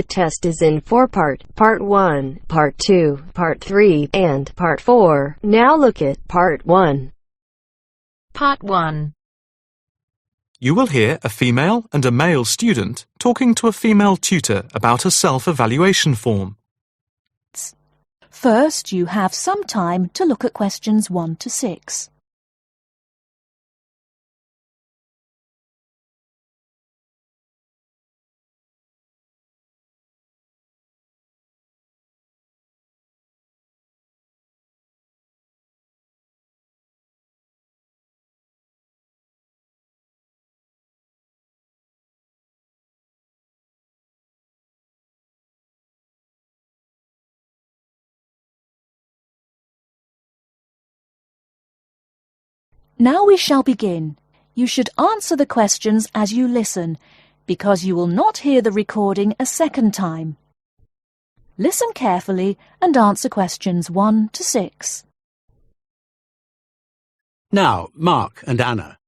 The test is in 4 parts: Part 1, Part 2, Part 3, and Part 4. Now look at Part 1. Part 1. You will hear a female and a male student talking to a female tutor about a self-evaluation form. First, you have some time to look at questions 1 to 6. Now we shall begin. You should answer the questions as you listen, because you will not hear the recording a second time. Listen carefully and answer questions 1 to 6. Now, Mark and Anna,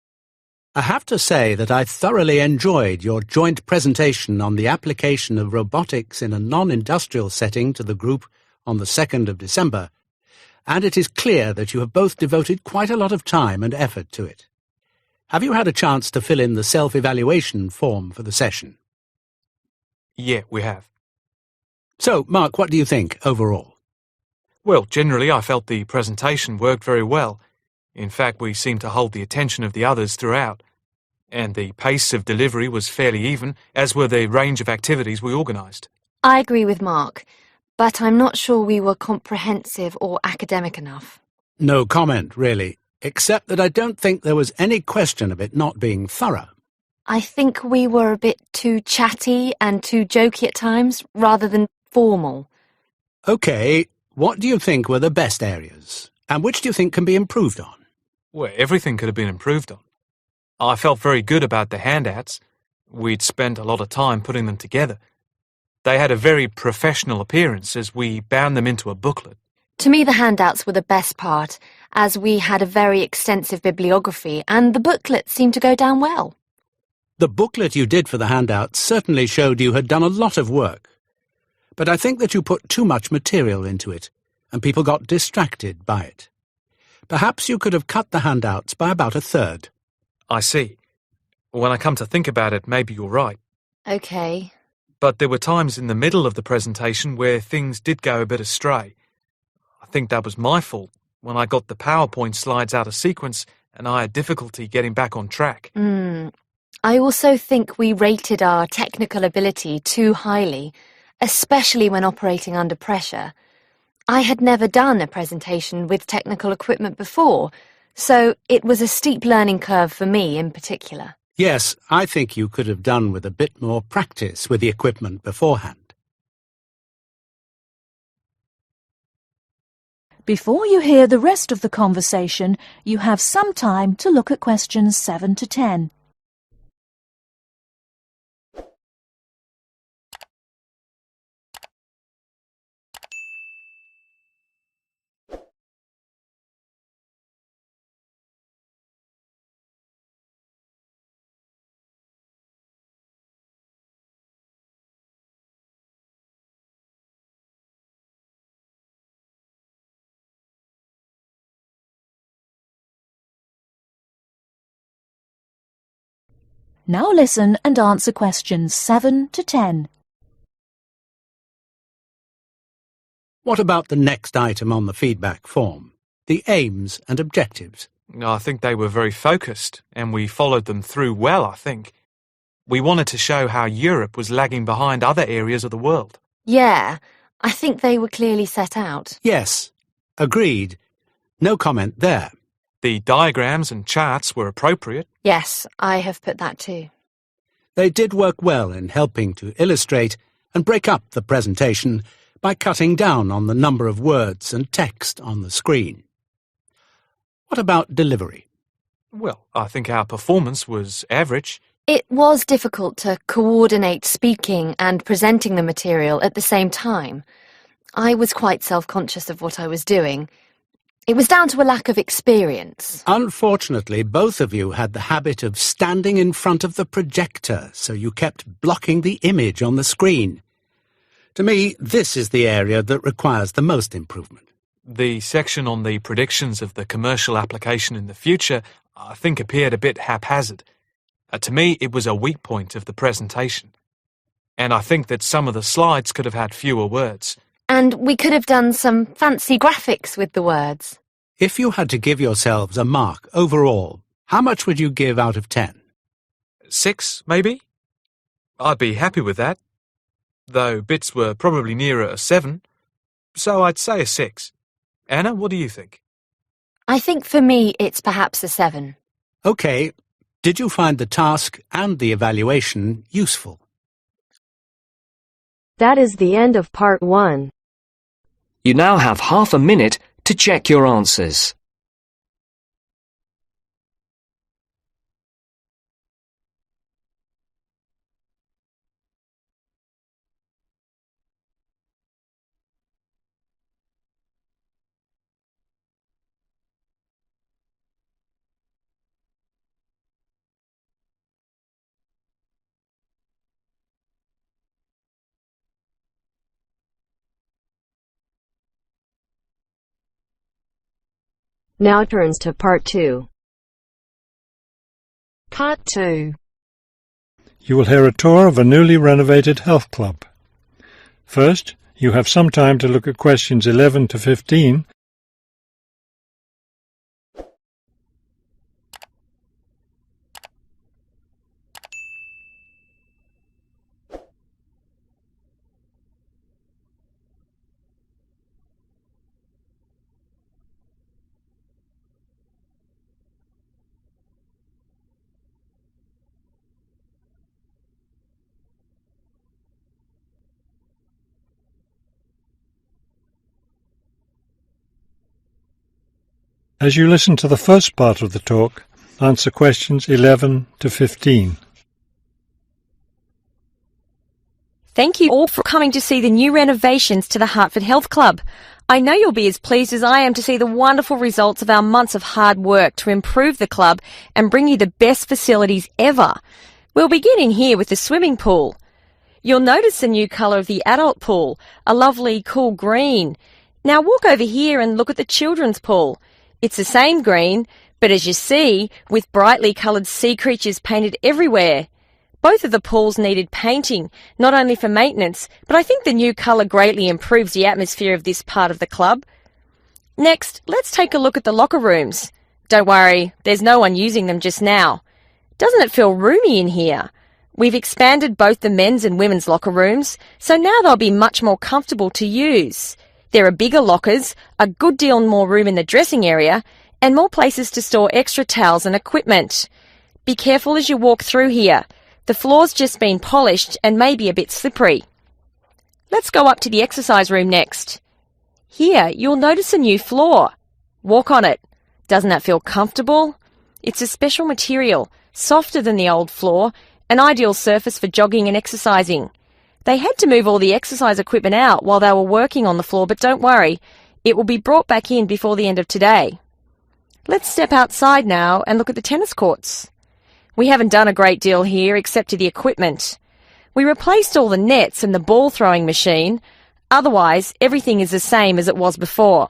I have to say that I thoroughly enjoyed your joint presentation on the application of robotics in a non-industrial setting to the group on the 2nd of December, and it is clear that you have both devoted quite a lot of time and effort to it. Have you had a chance to fill in the self-evaluation form for the session? Yeah, we have. So, Mark, what do you think overall? Well, generally I felt the presentation worked very well. In fact, we seemed to hold the attention of the others throughout. And the pace of delivery was fairly even, as were the range of activities we organised. I agree with Mark, but I'm not sure we were comprehensive or academic enough. No comment, really, except that I don't think there was any question of it not being thorough. I think we were a bit too chatty and too jokey at times, rather than formal. OK, what do you think were the best areas, and which do you think can be improved on? Well, everything could have been improved on. I felt very good about the handouts. We'd spent a lot of time putting them together. They had a very professional appearance as we bound them into a booklet. To me, the handouts were the best part, as we had a very extensive bibliography and the booklet seemed to go down well. The booklet you did for the handouts certainly showed you had done a lot of work. But I think that you put too much material into it, and people got distracted by it. Perhaps you could have cut the handouts by about a third. I see. When I come to think about it, maybe you're right. OK. But there were times in the middle of the presentation where things did go a bit astray. I think that was my fault when I got the PowerPoint slides out of sequence and I had difficulty getting back on track. I also think we rated our technical ability too highly, especially when operating under pressure. I had never done a presentation with technical equipment before, so it was a steep learning curve for me in particular. Yes, I think you could have done with a bit more practice with the equipment beforehand. Before you hear the rest of the conversation, you have some time to look at questions 7 to 10. Now listen and answer questions 7 to 10. What about the next item on the feedback form, the aims and objectives? I think they were very focused, and we followed them through well, I think. We wanted to show how Europe was lagging behind other areas of the world. Yeah, I think they were clearly set out. Yes, agreed. No comment there. The diagrams and charts were appropriate. Yes, I have put that too. They did work well in helping to illustrate and break up the presentation by cutting down on the number of words and text on the screen. What about delivery? Well, I think our performance was average. It was difficult to coordinate speaking and presenting the material at the same time. I was quite self-conscious of what I was doing. It was down to a lack of experience. Unfortunately, both of you had the habit of standing in front of the projector, so you kept blocking the image on the screen. To me, this is the area that requires the most improvement. The section on the predictions of the commercial application in the future, I think, appeared a bit haphazard. To me, it was a weak point of the presentation. And I think that some of the slides could have had fewer words. And we could have done some fancy graphics with the words. If you had to give yourselves a mark overall, how much would you give out of 10? 6, maybe? I'd be happy with that. Though bits were probably nearer a 7, so I'd say a 6. Anna, what do you think? I think for me it's perhaps a 7. OK, did you find the task and the evaluation useful? That is the end of part 1. You now have half a minute to check your answers. Now turns to part 2. Part 2. You will hear a tour of a newly renovated health club. First, you have some time to look at questions 11 to 15. As you listen to the first part of the talk, answer questions 11 to 15. Thank you all for coming to see the new renovations to the Hertford Health Club. I know you'll be as pleased as I am to see the wonderful results of our months of hard work to improve the club and bring you the best facilities ever. We'll begin in here with the swimming pool. You'll notice the new colour of the adult pool, a lovely cool green. Now walk over here and look at the children's pool. It's the same green, but as you see, with brightly coloured sea creatures painted everywhere. Both of the pools needed painting, not only for maintenance, but I think the new colour greatly improves the atmosphere of this part of the club. Next, let's take a look at the locker rooms. Don't worry, there's no one using them just now. Doesn't it feel roomy in here? We've expanded both the men's and women's locker rooms, so now they'll be much more comfortable to use. There are bigger lockers, a good deal more room in the dressing area, and more places to store extra towels and equipment. Be careful as you walk through here. The floor's just been polished and may be a bit slippery. Let's go up to the exercise room next. Here, you'll notice a new floor. Walk on it. Doesn't that feel comfortable? It's a special material, softer than the old floor, an ideal surface for jogging and exercising. They had to move all the exercise equipment out while they were working on the floor, but don't worry, it will be brought back in before the end of today. Let's step outside now and look at the tennis courts. We haven't done a great deal here except to the equipment. We replaced all the nets and the ball throwing machine. Otherwise, everything is the same as it was before.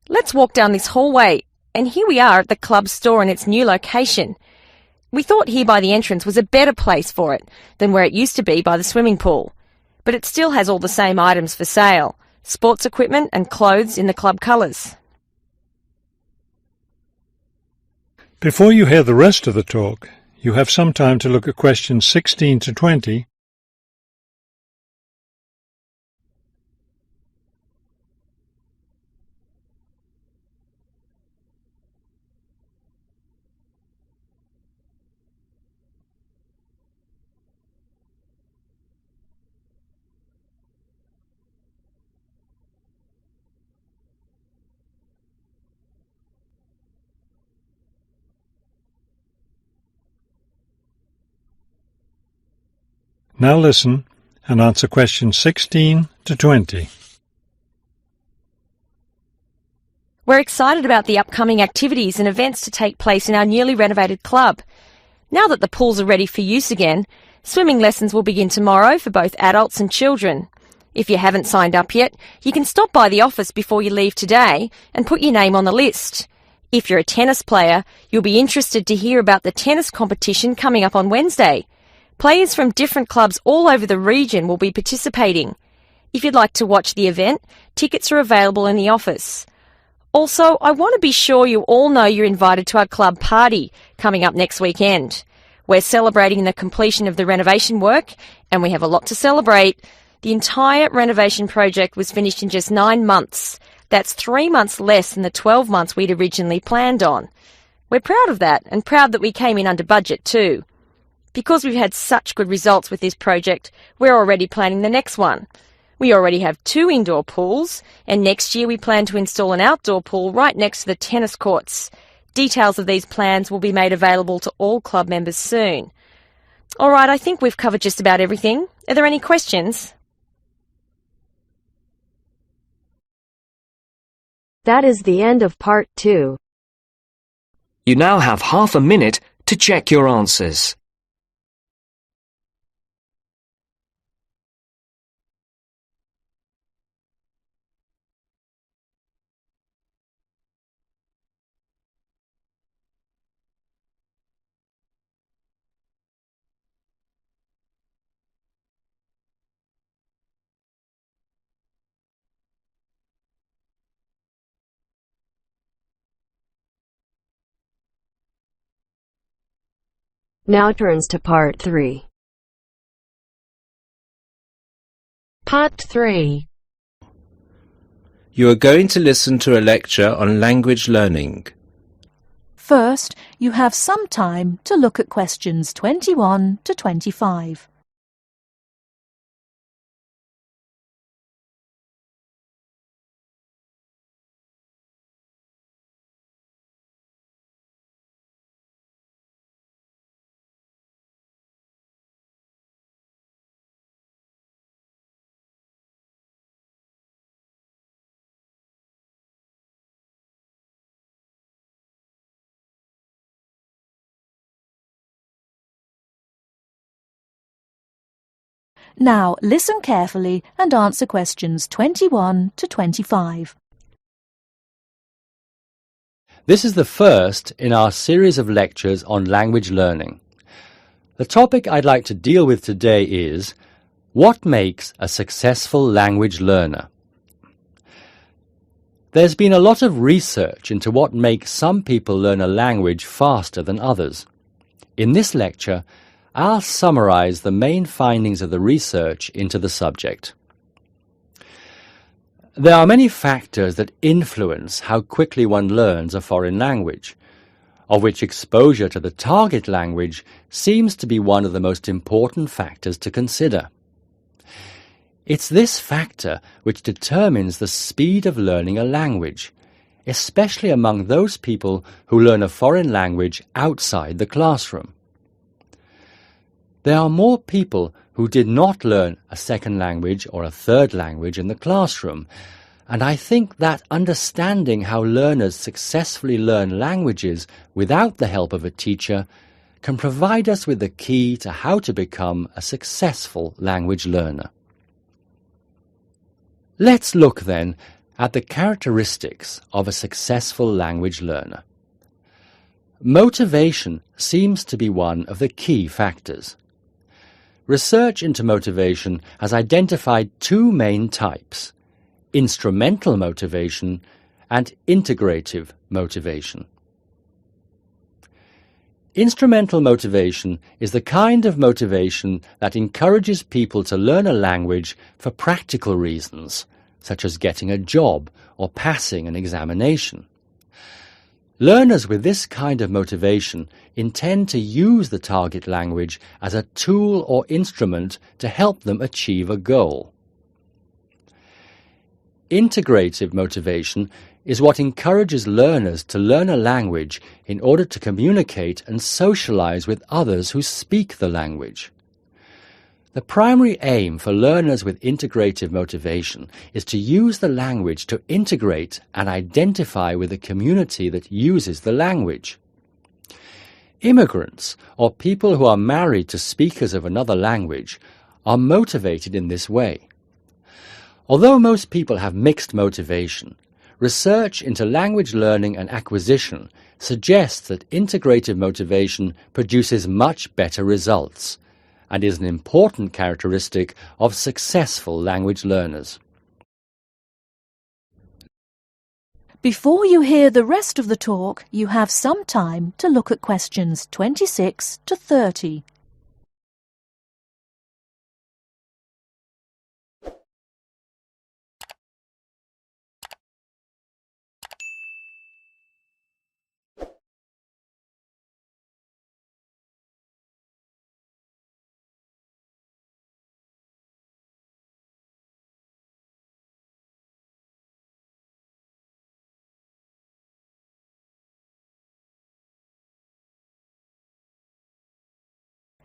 Let's walk down this hallway, and here we are at the club store in its new location. We thought here by the entrance was a better place for it than where it used to be by the swimming pool. But it still has all the same items for sale, sports equipment and clothes in the club colours. Before you hear the rest of the talk, you have some time to look at questions 16 to 20. Now listen and answer questions 16 to 20. We're excited about the upcoming activities and events to take place in our newly renovated club. Now that the pools are ready for use again, swimming lessons will begin tomorrow for both adults and children. If you haven't signed up yet, you can stop by the office before you leave today and put your name on the list. If you're a tennis player, you'll be interested to hear about the tennis competition coming up on Wednesday. Players from different clubs all over the region will be participating. If you'd like to watch the event, tickets are available in the office. Also, I want to be sure you all know you're invited to our club party coming up next weekend. We're celebrating the completion of the renovation work, and we have a lot to celebrate. The entire renovation project was finished in just 9 months. That's 3 months less than the 12 months we'd originally planned on. We're proud of that, and proud that we came in under budget too. Because we've had such good results with this project, we're already planning the next one. We already have 2 indoor pools, and next year we plan to install an outdoor pool right next to the tennis courts. Details of these plans will be made available to all club members soon. All right, I think we've covered just about everything. Are there any questions? That is the end of part 2. You now have half a minute to check your answers. Now turns to part 3. Part 3. You are going to listen to a lecture on language learning. First, you have some time to look at questions 21 to 25. Now listen carefully and answer questions 21 to 25. This is the first in our series of lectures on language learning. The topic I'd like to deal with today is what makes a successful language learner? There's been a lot of research into what makes some people learn a language faster than others. In this lecture, I'll summarize the main findings of the research into the subject. There are many factors that influence how quickly one learns a foreign language, of which exposure to the target language seems to be one of the most important factors to consider. It's this factor which determines the speed of learning a language, especially among those people who learn a foreign language outside the classroom. There are more people who did not learn a second language or a third language in the classroom, and I think that understanding how learners successfully learn languages without the help of a teacher can provide us with the key to how to become a successful language learner. Let's look then at the characteristics of a successful language learner. Motivation seems to be one of the key factors. Research into motivation has identified 2 main types: instrumental motivation and integrative motivation. Instrumental motivation is the kind of motivation that encourages people to learn a language for practical reasons, such as getting a job or passing an examination. Learners with this kind of motivation intend to use the target language as a tool or instrument to help them achieve a goal. Integrative motivation is what encourages learners to learn a language in order to communicate and socialize with others who speak the language. The primary aim for learners with integrative motivation is to use the language to integrate and identify with the community that uses the language. Immigrants, or people who are married to speakers of another language, are motivated in this way. Although most people have mixed motivation, research into language learning and acquisition suggests that integrative motivation produces much better results and is an important characteristic of successful language learners. Before you hear the rest of the talk, you have some time to look at questions 26 to 30.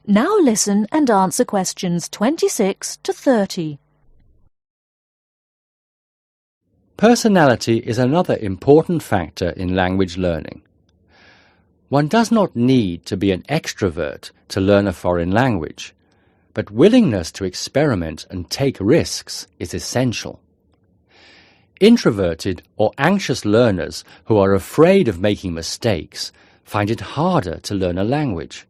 Now listen and answer questions 26 to 30. Personality is another important factor in language learning. One does not need to be an extrovert to learn a foreign language, but willingness to experiment and take risks is essential. Introverted or anxious learners who are afraid of making mistakes find it harder to learn a language.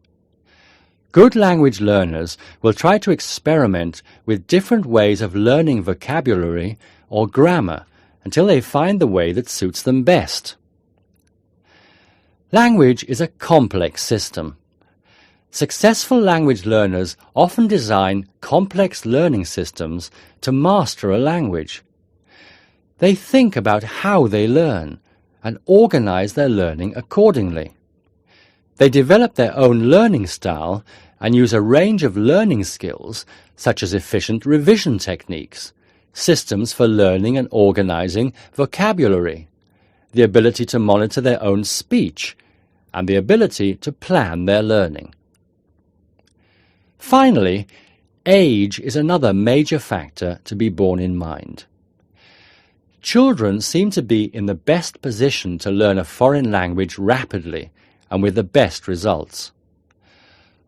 Good language learners will try to experiment with different ways of learning vocabulary or grammar until they find the way that suits them best. Language is a complex system. Successful language learners often design complex learning systems to master a language. They think about how they learn and organize their learning accordingly. They develop their own learning style and use a range of learning skills such as efficient revision techniques, systems for learning and organizing vocabulary, the ability to monitor their own speech, and the ability to plan their learning. Finally, age is another major factor to be borne in mind. Children seem to be in the best position to learn a foreign language rapidly and with the best results.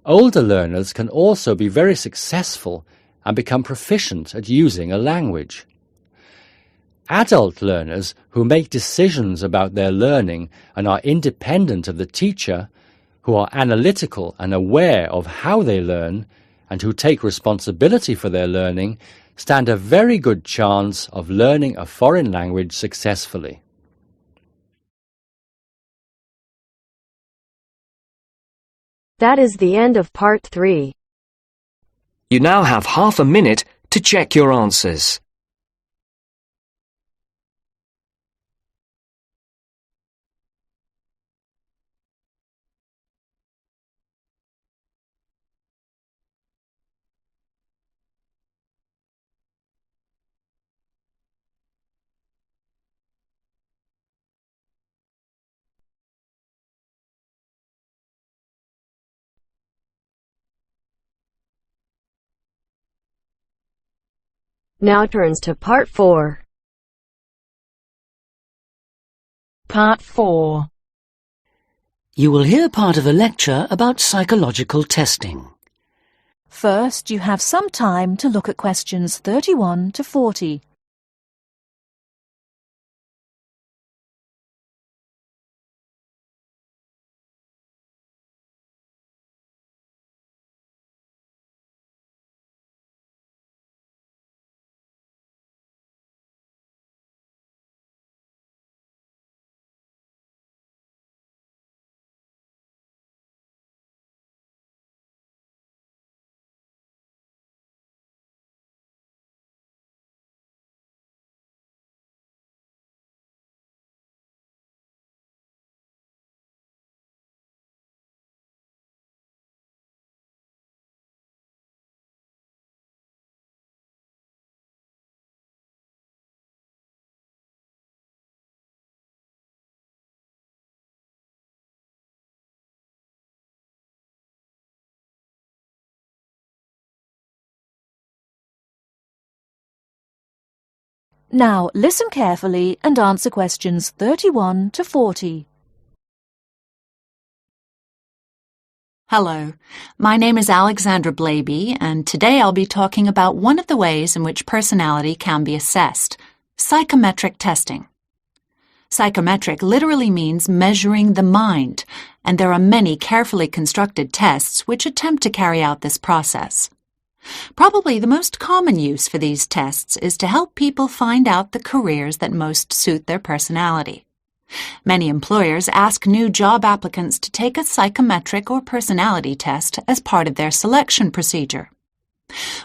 Older learners can also be very successful and become proficient at using a language. Adult learners who make decisions about their learning and are independent of the teacher, who are analytical and aware of how they learn, and who take responsibility for their learning, stand a very good chance of learning a foreign language successfully. That is the end of part 3. You now have half a minute to check your answers. Now turns to part 4. Part 4. You will hear part of a lecture about psychological testing. First, you have some time to look at questions 31 to 40. Now listen carefully and answer questions 31 to 40. Hello, my name is Alexandra Blaby, and today I'll be talking about one of the ways in which personality can be assessed, psychometric testing. Psychometric literally means measuring the mind, and there are many carefully constructed tests which attempt to carry out this process. Probably the most common use for these tests is to help people find out the careers that most suit their personality. Many employers ask new job applicants to take a psychometric or personality test as part of their selection procedure.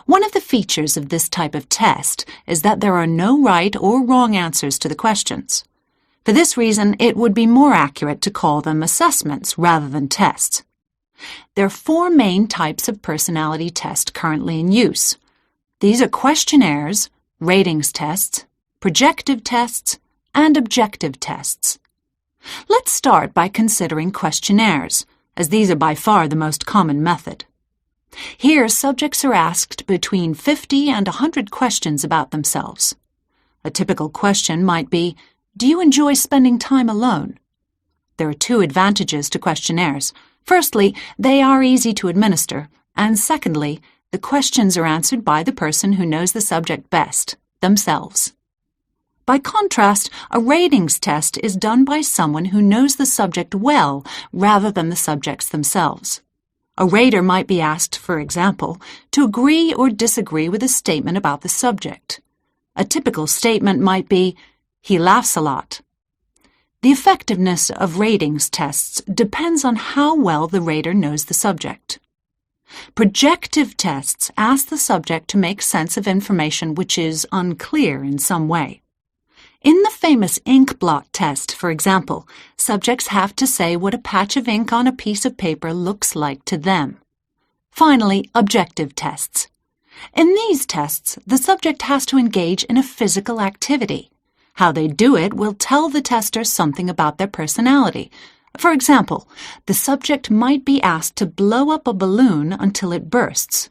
One of the features of this type of test is that there are no right or wrong answers to the questions. For this reason, it would be more accurate to call them assessments rather than tests. There are 4 main types of personality test currently in use. These are questionnaires, ratings tests, projective tests, and objective tests. Let's start by considering questionnaires, as these are by far the most common method. Here, subjects are asked between 50 and 100 questions about themselves. A typical question might be, "Do you enjoy spending time alone?" There are 2 advantages to questionnaires. Firstly, they are easy to administer, and secondly, the questions are answered by the person who knows the subject best, themselves. By contrast, a ratings test is done by someone who knows the subject well rather than the subjects themselves. A rater might be asked, for example, to agree or disagree with a statement about the subject. A typical statement might be, "He laughs a lot." The effectiveness of ratings tests depends on how well the rater knows the subject. Projective tests ask the subject to make sense of information which is unclear in some way. In the famous ink blot test, for example, subjects have to say what a patch of ink on a piece of paper looks like to them. Finally, objective tests. In these tests, the subject has to engage in a physical activity. How they do it will tell the tester something about their personality. For example, the subject might be asked to blow up a balloon until it bursts.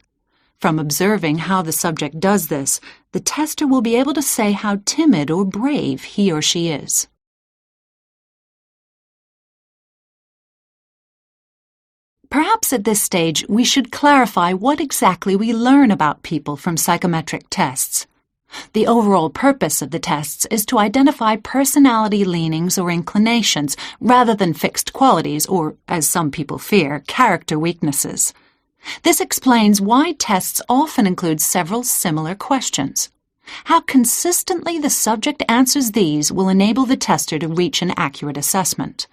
From observing how the subject does this, the tester will be able to say how timid or brave he or she is. Perhaps at this stage we should clarify what exactly we learn about people from psychometric tests. The overall purpose of the tests is to identify personality leanings or inclinations rather than fixed qualities or, as some people fear, character weaknesses. This explains why tests often include several similar questions. How consistently the subject answers these will enable the tester to reach an accurate assessment.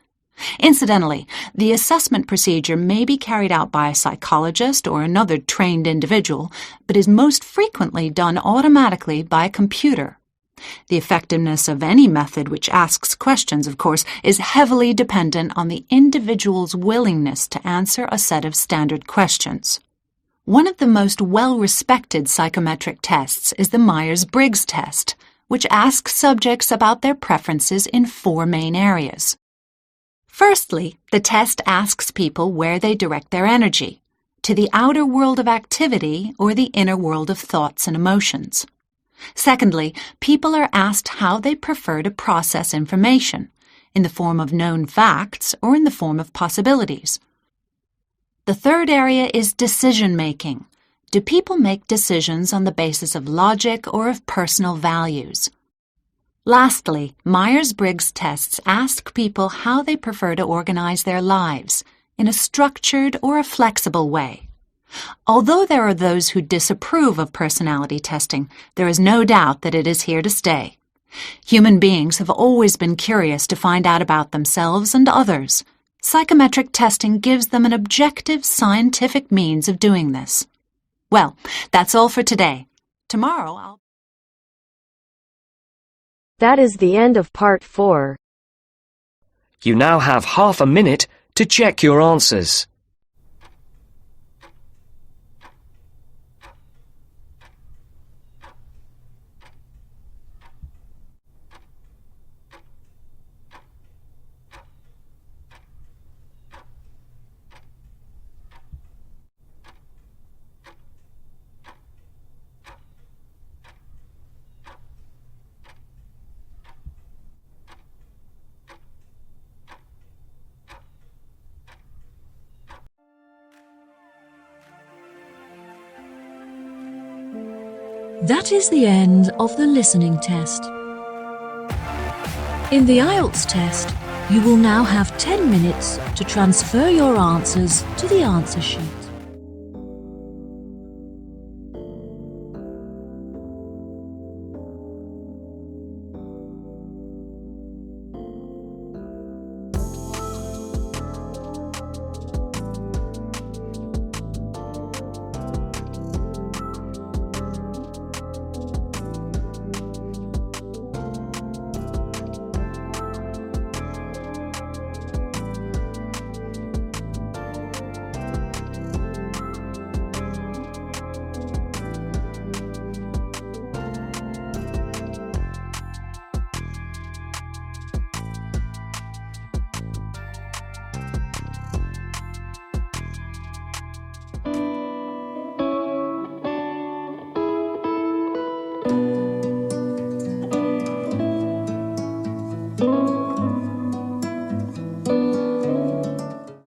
Incidentally, the assessment procedure may be carried out by a psychologist or another trained individual, but is most frequently done automatically by a computer. The effectiveness of any method which asks questions, of course, is heavily dependent on the individual's willingness to answer a set of standard questions. One of the most well-respected psychometric tests is the Myers-Briggs test, which asks subjects about their preferences in 4 main areas. Firstly, the test asks people where they direct their energy, to the outer world of activity or the inner world of thoughts and emotions. Secondly, people are asked how they prefer to process information, in the form of known facts or in the form of possibilities. The third area is decision-making. Do people make decisions on the basis of logic or of personal values? Lastly, Myers-Briggs tests ask people how they prefer to organize their lives, in a structured or a flexible way. Although there are those who disapprove of personality testing, there is no doubt that it is here to stay. Human beings have always been curious to find out about themselves and others. Psychometric testing gives them an objective, scientific means of doing this. Well, that's all for today. Tomorrow I'll... That is the end of part 4. You now have half a minute to check your answers. That is the end of the listening test. In the IELTS test, you will now have 10 minutes to transfer your answers to the answer sheet.